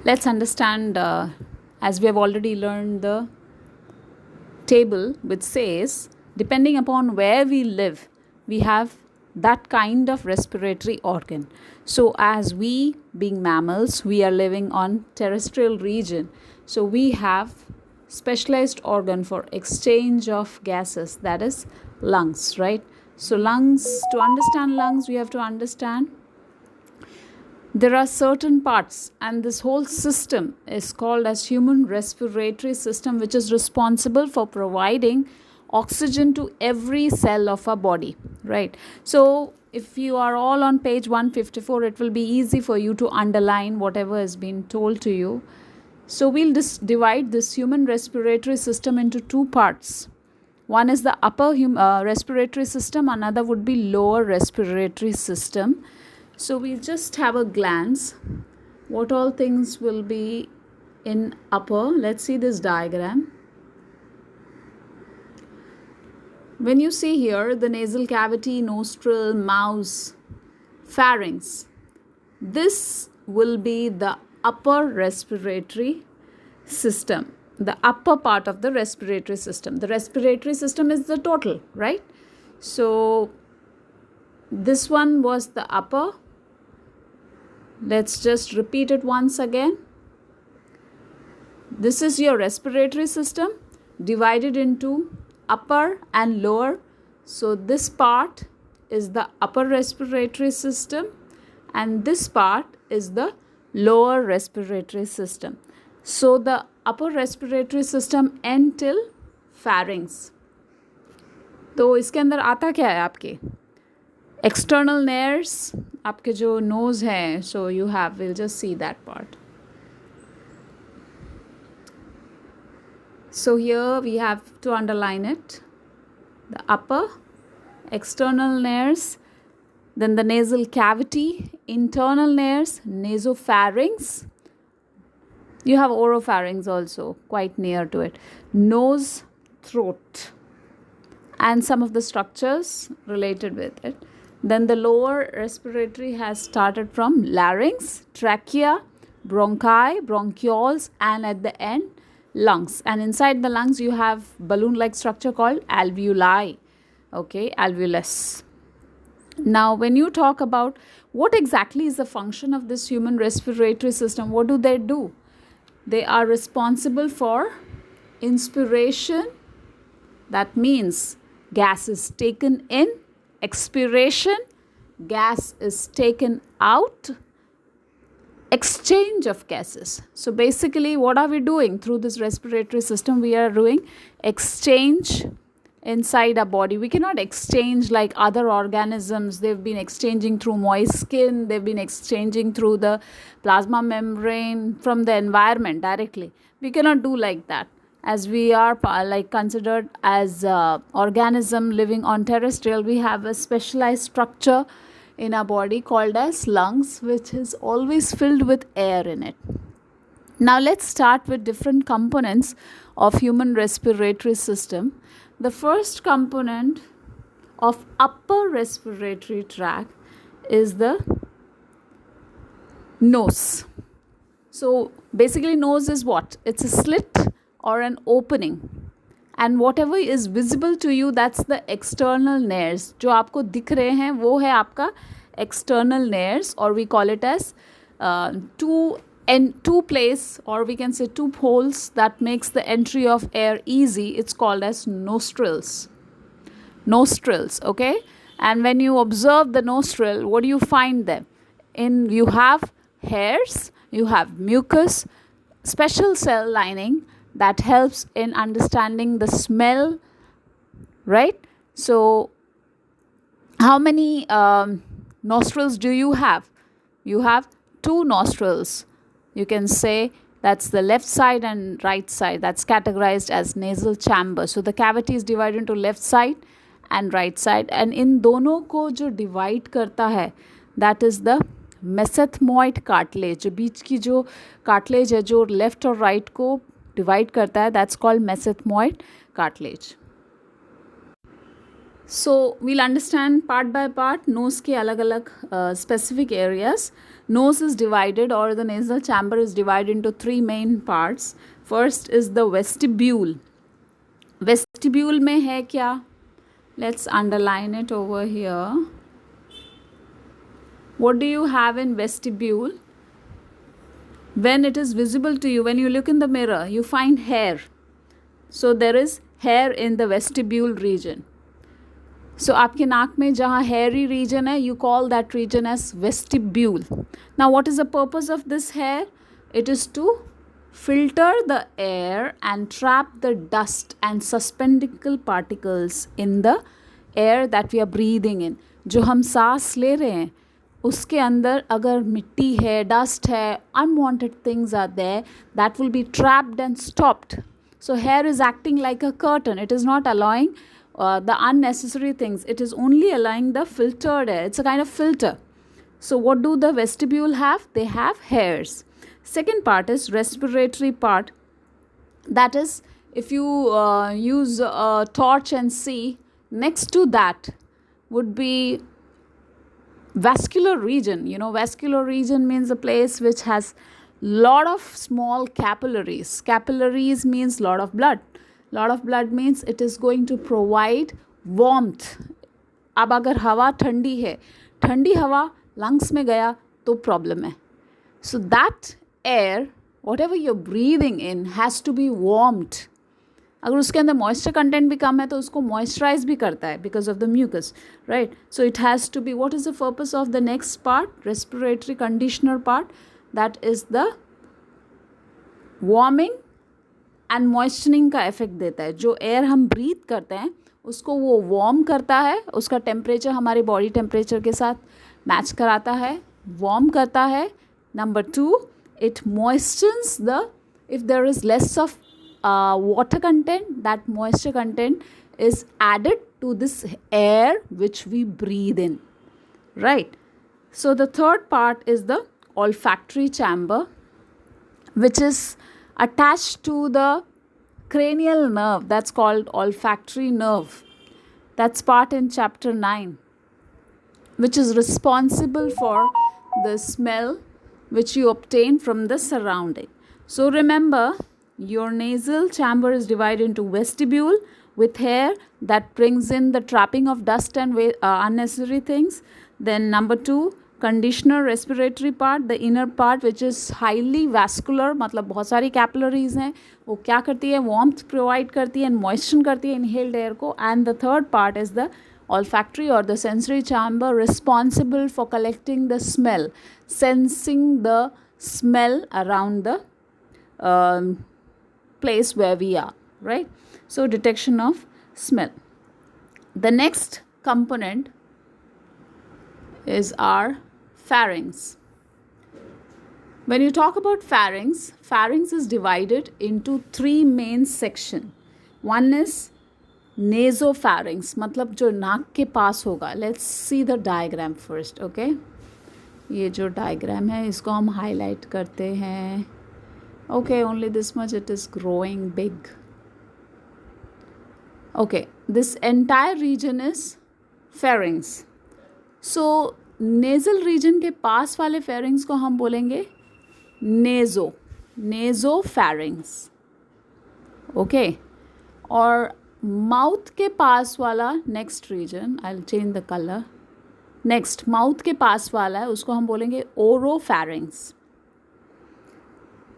Let's understand, as we have already learned the table which says, depending upon where we live, we have that kind of respiratory organ. So as we being mammals, we are living on terrestrial region, so we have specialized organ for exchange of gases, that is lungs, right? So lungs, to understand lungs, we have to understand there are certain parts, and this whole system is called as human respiratory system, which is responsible for providing oxygen to every cell of our body, right? So if you are all on page 154, it will be easy for you to underline whatever has been told to you. So we'll divide this human respiratory system into two parts. One is the upper respiratory system, another would be lower respiratory system. So we'll just have a glance what all things will be in upper. Let's see this diagram. When you see here the nasal cavity, nostril, mouth, pharynx, this will be the upper respiratory system, the upper part of the respiratory system. The respiratory system is the total, right? So this one was the upper. Let's just repeat it once again. This is your respiratory system divided into upper and lower. So this part is the upper respiratory system and this part is the lower respiratory system. So the upper respiratory system end till pharynx. तो इसके अंदर आता क्या है आपके external nares, आपके जो nose है, so you have, we'll just see that part. So here we have to underline it, the upper, external nares, then the nasal cavity, internal nares, nasopharynx. You have oropharynx also quite near to it, nose, throat, and some of the structures related with it. Then the lower respiratory has started from larynx, trachea, bronchi, bronchioles, and at the end, lungs. And inside the lungs, you have balloon-like structure called alveoli. Okay, alveolus. Now, when you talk about what exactly is the function of this human respiratory system, what do? They are responsible for inspiration. That means gas is taken in. Expiration, gas is taken out. Exchange of gases. So basically what are we doing through this respiratory system? We are doing exchange inside our body. We cannot exchange like other organisms. They've been exchanging through moist skin. They've been exchanging through the plasma membrane from the environment directly. We cannot do like that, as we are like considered as organism living on terrestrial. We have a specialized structure in our body called as lungs, which is always filled with air in it. Now let's start with different components of human respiratory system. The first component of upper respiratory tract is the nose. So basically nose is what? It's a slit or an opening, and whatever is visible to you, that's the external nares. जो आपको दिख रहे हैं वो है आपका external nares, or we call it as two place, or we can say two holes that makes the entry of air easy. It's called as nostrils. Okay? And when you observe the nostril, what do you find them in? You have hairs, you have mucus, special cell lining that helps in understanding the smell, right? So how many nostrils do you have? You have two nostrils. You can say that's the left side and right side. That's categorized as nasal chamber. So the cavity is divided into left side and right side, and in दोनों को जो divide करता है, that is the mesenteroid cartilage. जो बीच की जो cartilage है जो left और right को divide करता है, that's called mesenteroid cartilage. So we'll understand part by part nose के अलग अलग specific areas. Nose is divided, or the nasal chamber is divided into three main parts. First is the vestibule. Vestibule में है क्या? Let's underline it over here. What do you have in vestibule? When it is visible to you, when you look in the mirror, you find hair. So there is hair in the vestibule region. So आपके नाक में जहाँ hairy region है, you call that region as vestibule. Now what is the purpose of this hair? It is to filter the air and trap the dust and suspendical particles in the air that we are breathing in. जो हम सांस ले रहे हैं उसके अंदर अगर मिट्टी है, डस्ट है, unwanted things are there, that will be trapped and stopped. So hair is acting like a curtain. It is not allowing the unnecessary things. It is only allowing the filtered air. It's a kind of filter. So what do the vestibule have? They have hairs. Second part is respiratory part. That is, if you use a torch and see, next to that would be vascular region. You know, vascular region means a place which has lot of small capillaries. Capillaries means lot of blood. Lot of blood means it is going to provide warmth. अब अगर हवा ठंडी है, ठंडी हवा lungs में गया तो problem है. So that air, whatever you're breathing in, has to be warmed. अगर उसके अंदर moisture content भी कम है तो उसको moisturize भी करता है because of the mucus, right? So it has to be. What is the purpose of the next part? Respiratory conditioner part. That is the warming and moisturising का इफेक्ट देता है. जो एयर हम ब्रीथ करते हैं उसको वो वार्म करता है, उसका टेम्परेचर हमारे बॉडी टेम्परेचर के साथ मैच कराता है, वार्म करता है. Number 2, it moistures the, if there is less of water content, that moisture content is added to this air which we breathe in, right? So the third part is the olfactory chamber, which is attached to the cranial nerve. That's called olfactory nerve. That's part in chapter 9, which is responsible for the smell which you obtain from the surrounding. So remember, your nasal chamber is divided into vestibule with hair that brings in the trapping of dust and unnecessary things. Then number 2, conditioner respiratory part, the inner part which is highly vascular, मतलब बहुत सारी capillaries हैं, वो क्या करती है, warmth provide करती है and moisten करती है inhaled air को. And the third part is the olfactory or the sensory chamber, responsible for collecting the smell, sensing the smell around the place where we are, right? So detection of smell. The next component is our pharynx. When you talk about pharynx, pharynx is divided into 3 main sections. One is nasopharynx, मतलब जो नाक के पास होगा. Let's see the diagram first, okay? ये जो diagram है इसको हम highlight करते हैं. Okay, only this much, it is growing big. Okay, this entire region is pharynx. So nasal region के पास वाले pharynx को हम बोलेंगे nasopharynx, okay? और माउथ के पास वाला next region, I will change the colour. Next mouth के पास वाला है उसको हम बोलेंगे ओरोफैरिंग्स.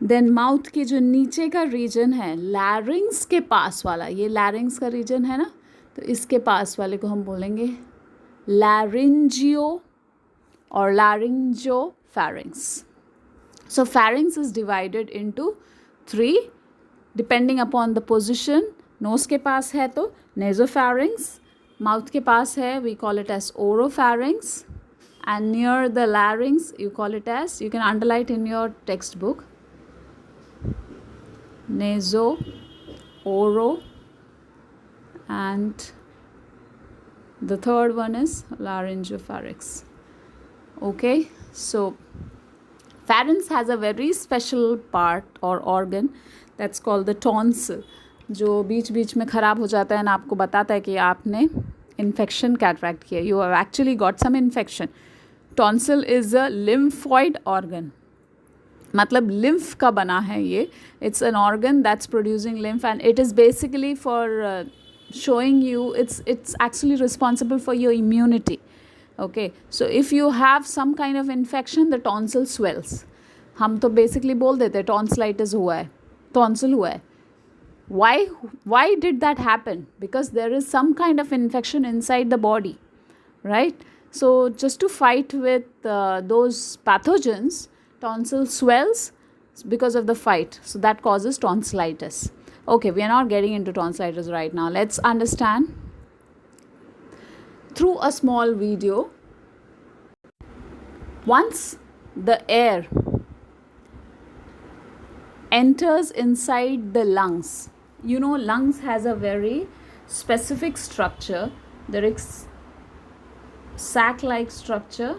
देन माउथ के जो नीचे का रीजन है लैरिंग्स के पास वाला, ये लैरिंग्स का रीजन है ना, तो इसके पास वाले को हम बोलेंगे लैरिंजियो और लैरिंजियोफैरिंग्स. So pharynx is divided into 3 depending upon the position. Nose के पास है तो nasopharynx, mouth के पास है we call it as oropharynx, and near the larynx you call it as, you can underline it in your textbook, naso, oro, and the third one is laryngopharynx. Okay, so pharynx has a very special part or organ that's called the tonsil, जो बीच बीच में ख़राब हो जाता है ना, आपको बताता है कि आपने infection cataract किया. You have actually got some infection. Tonsil is a lymphoid organ. मतलब lymph का बना है ये. It's an organ that's producing lymph, and it is basically for showing you it's actually responsible for your immunity. Okay, so if you have some kind of infection, the tonsil swells. हम तो basically बोल देते हैं tonsillitis हुआ है, tonsil हुआ है. Why did that happen? Because there is some kind of infection inside the body, right? So just to fight with those pathogens, tonsil swells because of the fight. So that causes tonsillitis. Okay, we are not getting into tonsillitis right now. Let's understand through a small video. Once the air enters inside the lungs, you know, lungs has a very specific structure. There is sac-like structure.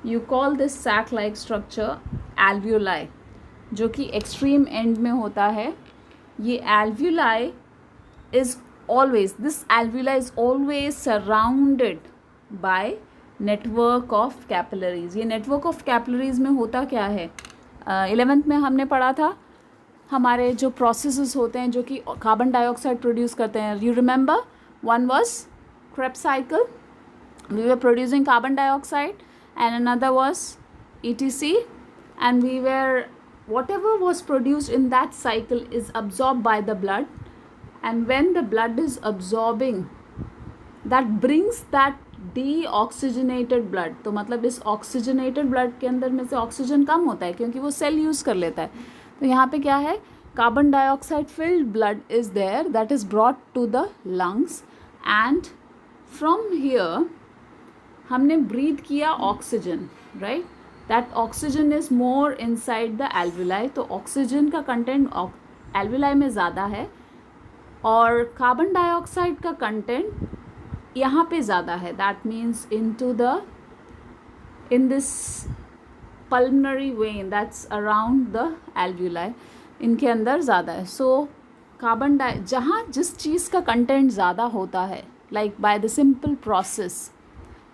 You call this sac-like structure alveoli, जो कि extreme end में होता है. ये alveoli is always, this alveoli is always surrounded by network of capillaries. ये network of capillaries में होता क्या है? 11th में हमने पढ़ा था हमारे जो processes होते हैं जो कि कार्बन डाइऑक्साइड प्रोड्यूस करते हैं. You remember? One was Krebs cycle. We were producing carbon dioxide, and another was ETC, and we were, whatever was produced in that cycle is absorbed by the blood, and when the blood is absorbing, that brings that deoxygenated blood. तो मतलब इस oxygenated blood के अंदर में से oxygen कम होता है क्योंकि वो सेल यूज़ कर लेता है. तो यहाँ पे क्या है, carbon dioxide filled blood is there that is brought to the lungs, and from here हमने ब्रीथ किया oxygen, right. That oxygen is more inside the alveoli. तो ऑक्सीजन का कंटेंट एल्वुलाई में ज़्यादा है और कार्बन डाइऑक्साइड का कंटेंट यहाँ पे ज़्यादा है. That means in this pulmonary vein that's around the alveoli, इनके अंदर ज़्यादा है. सो कार्बन जहाँ जिस चीज़ का कंटेंट ज़्यादा होता है, like by the simple process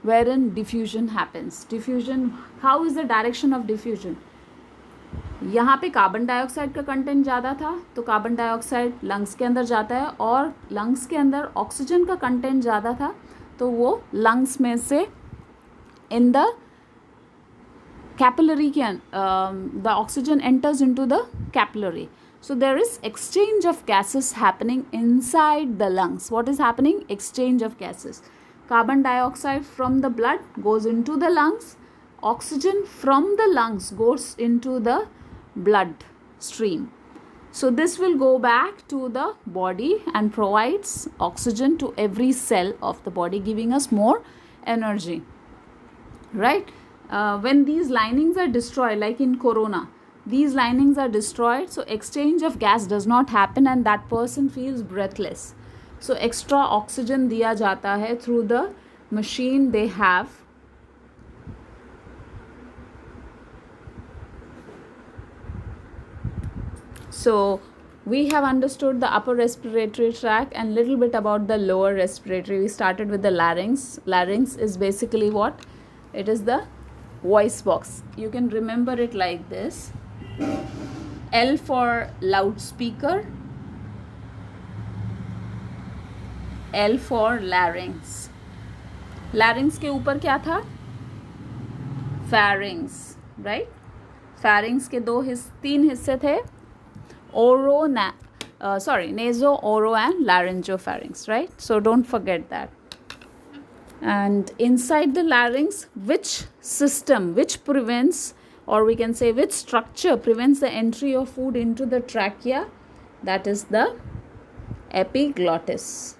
wherein diffusion happens. Diffusion, how is the direction of diffusion? यहाँ पे कार्बन डाइऑक्साइड का कंटेंट ज़्यादा था तो कार्बन डाइऑक्साइड लंग्स के अंदर जाता है, और लंग्स के अंदर ऑक्सीजन का कंटेंट ज़्यादा था तो वो लंग्स में से in the capillary the oxygen enters into the capillary. So there is exchange of gases happening inside the lungs. What is happening? Exchange of gases. Carbon dioxide from the blood goes into the lungs. Oxygen from the lungs goes into the blood stream. So this will go back to the body and provides oxygen to every cell of the body, giving us more energy, right? When these linings are destroyed, like in corona, these linings are destroyed, so exchange of gas does not happen and that person feels breathless. So extra oxygen दिया जाता है through the machine they have. So we have understood the upper respiratory tract and little bit about the lower respiratory. We started with the larynx. Larynx is basically what? It is the voice box. You can remember it like this. L for loudspeaker, L for larynx. larynx के ऊपर क्या था? pharynx, right? pharynx के तीन हिस्से थे. naso, oro and laryngopharynx, right? So don't forget that. And inside the larynx, which system, which prevents, or we can say which structure prevents the entry of food into the trachea? That is the epiglottis.